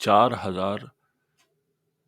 4,000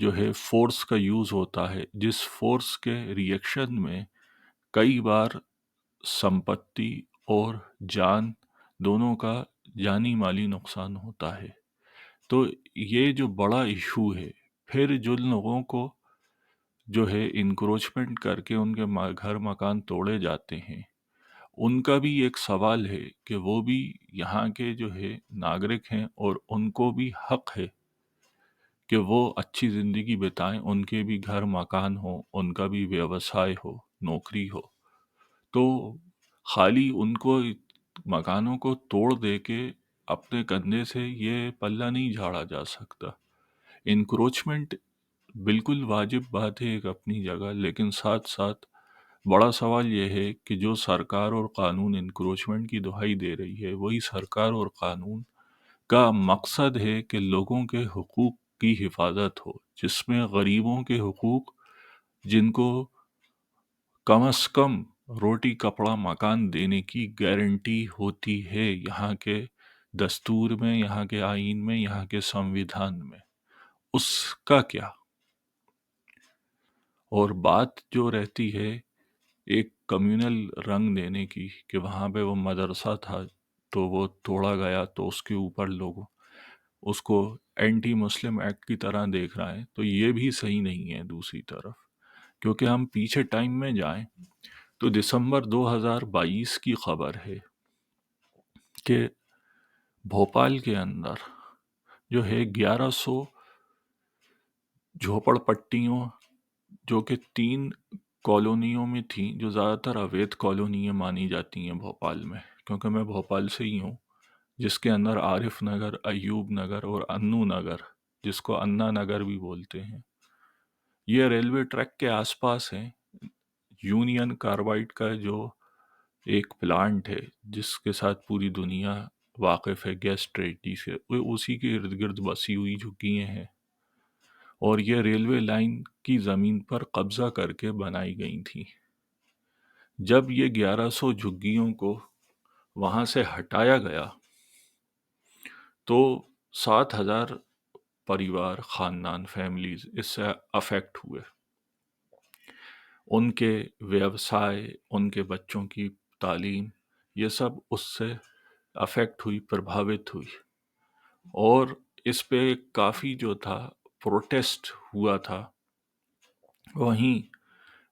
جو ہے فورس کا یوز ہوتا ہے، جس فورس کے ریئیکشن میں کئی بار سمپتی اور جان دونوں کا جانی مالی نقصان ہوتا ہے۔ تو یہ جو بڑا ایشو ہے، پھر جن لوگوں کو جو ہے انکروچمنٹ کر کے ان کے گھر مکان توڑے جاتے ہیں، ان کا بھی ایک سوال ہے کہ وہ بھی یہاں کے جو ہے ناگرک ہیں، اور ان کو بھی حق ہے کہ وہ اچھی زندگی بتائیں، ان کے بھی گھر مکان ہو، ان کا بھی ویوسائے ہو، نوکری ہو۔ تو خالی ان کو مکانوں کو توڑ دے کے اپنے کندھے سے یہ پلہ نہیں جھاڑا جا سکتا۔ انکروچمنٹ بالکل واجب بات ہے ایک اپنی جگہ، لیکن ساتھ ساتھ بڑا سوال یہ ہے کہ جو سرکار اور قانون انکروچمنٹ کی دہائی دے رہی ہے، وہی سرکار اور قانون کا مقصد ہے کہ لوگوں کے حقوق کی حفاظت ہو، جس میں غریبوں کے حقوق، جن کو کم از کم روٹی کپڑا مکان دینے کی گارنٹی ہوتی ہے یہاں کے دستور میں، یہاں کے آئین میں، یہاں کے سمویدھان میں، اس کا کیا؟ اور بات جو رہتی ہے ایک کمیونل رنگ دینے کی کہ وہاں پہ وہ مدرسہ تھا تو وہ توڑا گیا، تو اس کے اوپر لوگ اس کو اینٹی مسلم ایکٹ کی طرح دیکھ رہے ہیں، تو یہ بھی صحیح نہیں ہے دوسری طرف، کیونکہ ہم پیچھے ٹائم میں جائیں تو دسمبر 2022 کی خبر ہے کہ بھوپال کے اندر جو ہے 1100 جھوپڑ پٹیوں جو کہ 3 کالونیوں میں تھیں، جو زیادہ تر اویدھ کالونیاں مانی جاتی ہیں بھوپال میں، کیونکہ میں بھوپال سے ہی ہوں، جس کے اندر عارف نگر، ایوب نگر اور انو نگر، جس کو انا نگر بھی بولتے ہیں، یہ ریلوے ٹریک کے آس پاس ہیں۔ یونین کاربائڈ کا جو ایک پلانٹ ہے جس کے ساتھ پوری دنیا واقف ہے گیس ٹریٹی سے، وہ اسی کے ارد گرد بسی ہوئی جھگیاں ہیں، اور یہ ریلوے لائن کی زمین پر قبضہ کر کے بنائی گئی تھی۔ جب یہ 1100 جھگیوں کو وہاں سے ہٹایا گیا تو 7000 پریوار، خاندان، فیملیز اس سے افیکٹ ہوئے، ان کے ویوسائے، ان کے بچوں کی تعلیم، یہ سب اس سے افیکٹ ہوئی، پربھاوت ہوئی، اور اس پہ کافی جو تھا پروٹیسٹ ہوا تھا۔ وہیں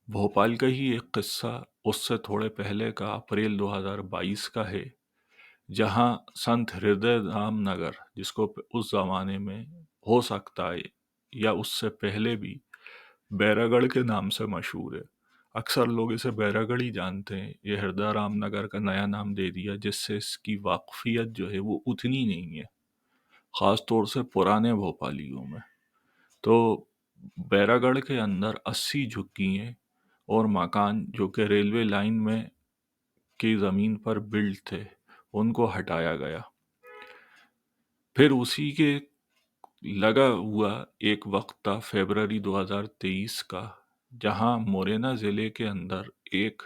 بھوپال کا ہی ایک قصہ اس سے تھوڑے پہلے کا اپریل 2022 کا ہے، جہاں سنت ہردے رام نگر، جس کو اس زمانے میں ہو سکتا ہے یا اس سے پہلے بھی بیرا گڑھ کے نام سے مشہور ہے، اکثر لوگ اسے بیرا گڑھ ہی جانتے ہیں، یہ ہردا رام نگر کا نیا نام دے دیا، جس سے اس کی واقفیت جو ہے وہ اتنی نہیں ہے، خاص طور سے پرانے بھوپالیوں میں۔ تو بیرا گڑھ کے اندر 80 جھگیاں اور مکان جو کہ ریلوے لائن میں کی زمین پر بلڈ تھے، ان کو ہٹایا گیا۔ پھر اسی کے لگا ہوا ایک وقت تھا فیبرری 2023 کا، جہاں مورینا ضلع کے اندر ایک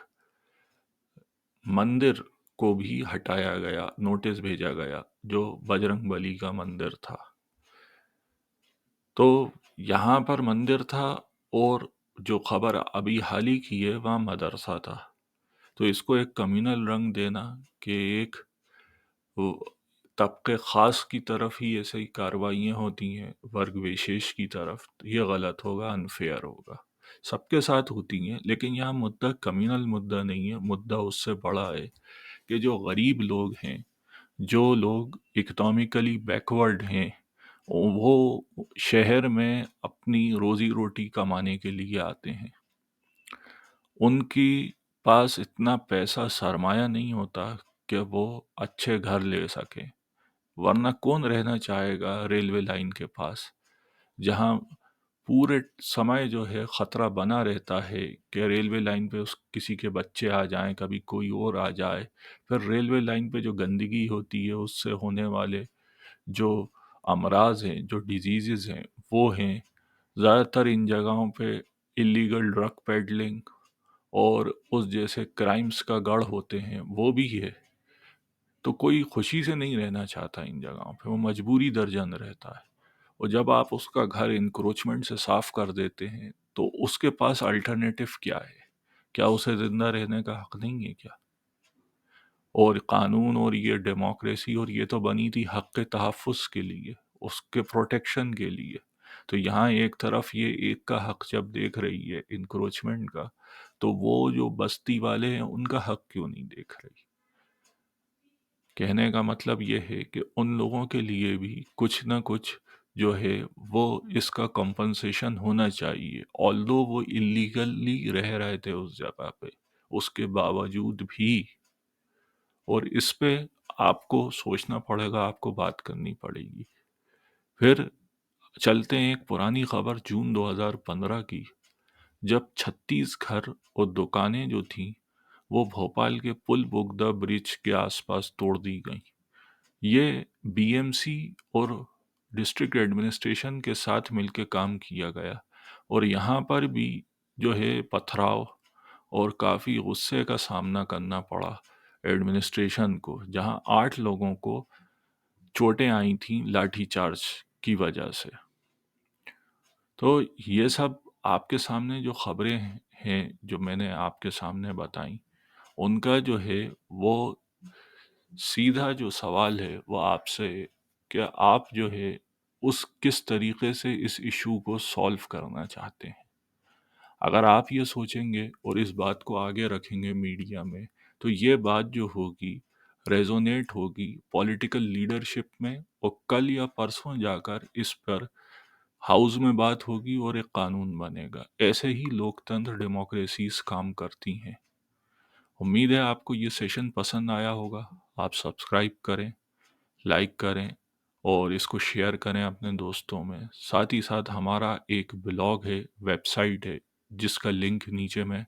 مندر کو بھی ہٹایا گیا، نوٹس بھیجا گیا، جو بجرنگ بلی کا مندر تھا۔ تو یہاں پر مندر تھا، اور جو خبر ابھی حال ہی کی ہے وہاں مدرسہ تھا۔ تو اس کو ایک کمیونل رنگ دینا کہ ایک وہ طبقے خاص کی طرف ہی ایسے ہی کاروائیاں ہوتی ہیں، ورگ ویشیش کی طرف، یہ غلط ہوگا، انفیئر ہوگا، سب کے ساتھ ہوتی ہیں، لیکن یہاں مدعا کمیونل مدعا نہیں ہے، مدعا اس سے بڑا ہے کہ جو غریب لوگ ہیں، جو لوگ اکنامکلی بیکورڈ ہیں، وہ شہر میں اپنی روزی روٹی کمانے کے لیے آتے ہیں، ان کی پاس اتنا پیسہ سرمایہ نہیں ہوتا کہ وہ اچھے گھر لے سکیں، ورنہ کون رہنا چاہے گا ریلوے لائن کے پاس، جہاں پورے سمے جو ہے خطرہ بنا رہتا ہے کہ ریلوے لائن پہ کسی کے بچے آ جائیں، کبھی کوئی اور آ جائے، پھر ریلوے لائن پہ جو گندگی ہوتی ہے اس سے ہونے والے جو امراض ہیں، جو ڈیزیزز ہیں، وہ ہیں زیادہ تر ان جگہوں پہ اللیگل ڈرگ پیڈلنگ اور اس جیسے کرائمز کا گڑھ ہوتے ہیں، وہ بھی ہے۔ تو کوئی خوشی سے نہیں رہنا چاہتا ان جگہوں پہ، وہ مجبوری درجن رہتا ہے، اور جب آپ اس کا گھر انکروچمنٹ سے صاف کر دیتے ہیں تو اس کے پاس الٹرنیٹو کیا ہے؟ کیا اسے زندہ رہنے کا حق نہیں ہے کیا؟ اور قانون اور یہ ڈیموکریسی اور یہ تو بنی تھی حق تحفظ کے لیے، اس کے پروٹیکشن کے لیے. تو یہاں ایک طرف یہ ایک کا حق جب دیکھ رہی ہے انکروچمنٹ کا، تو وہ جو بستی والے ہیں ان کا حق کیوں نہیں دیکھ رہی؟ کہنے کا مطلب یہ ہے کہ ان لوگوں کے لیے بھی کچھ نہ کچھ جو ہے وہ اس کا کمپنسیشن ہونا چاہیے، آلدو وہ اللیگلی رہ رہے تھے اس جگہ پہ، اس کے باوجود بھی. اور اس پہ آپ کو سوچنا پڑے گا، آپ کو بات کرنی پڑے گی. پھر چلتے ہیں ایک پرانی خبر جون 2015 کی، جب 36 گھر اور دکانیں جو تھیں وہ بھوپال کے پل بگدا برج کے آس پاس توڑ دی گئیں. یہ بی ایم سی اور ڈسٹرکٹ ایڈمنسٹریشن کے ساتھ مل کے کام کیا گیا، اور یہاں پر بھی جو ہے پتھراؤ اور کافی غصے کا سامنا کرنا پڑا ایڈمنسٹریشن کو، جہاں 8 لوگوں کو چوٹیں آئی تھیں لاٹھی چارج کی وجہ سے. تو یہ سب آپ کے سامنے جو خبریں ہیں جو میں نے آپ کے سامنے بتائیں، ان کا جو ہے وہ سیدھا جو سوال ہے وہ آپ سے ہے کہ آپ جو ہے اس کس طریقے سے اس ایشو کو سولو کرنا چاہتے ہیں. اگر آپ یہ سوچیں گے اور اس بات کو آگے رکھیں گے میڈیا میں، تو یہ بات جو ہوگی ریزونیٹ ہوگی پولیٹیکل لیڈرشپ میں، اور کل یا پرسوں جا کر اس پر ہاؤس میں بات ہوگی اور ایک قانون بنے گا. ایسے ہی لوکتنتر ڈیموکریسیز کام کرتی ہیں. امید ہے آپ کو یہ سیشن پسند آیا ہوگا. آپ سبسکرائب کریں، لائک کریں اور اس کو شیئر کریں اپنے دوستوں میں. ساتھ ہی ساتھ ہمارا ایک بلاگ ہے، ویب سائٹ ہے، جس کا لنک نیچے میں